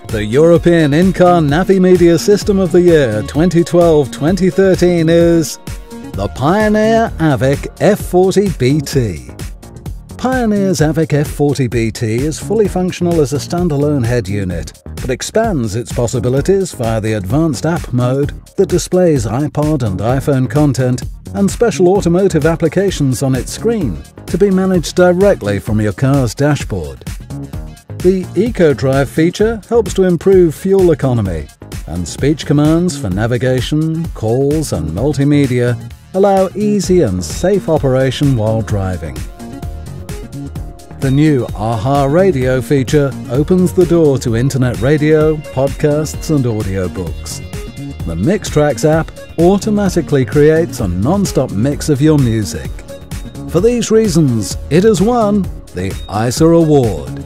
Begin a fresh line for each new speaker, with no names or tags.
The European In-Car Navimedia System of the Year 2012-2013 is the Pioneer AVIC F40 BT. Pioneer's AVIC F40 BT is fully functional as a standalone head unit, but expands its possibilities via the advanced app mode that displays iPod and iPhone content and special automotive applications on its screen to be managed directly from your car's dashboard. The EcoDrive feature helps to improve fuel economy, and speech commands for navigation, calls and multimedia allow easy and safe operation while driving. The new AHA Radio feature opens the door to internet radio, podcasts and audiobooks. The MixTracks app automatically creates a non-stop mix of your music. For these reasons, it has won the ISA Award.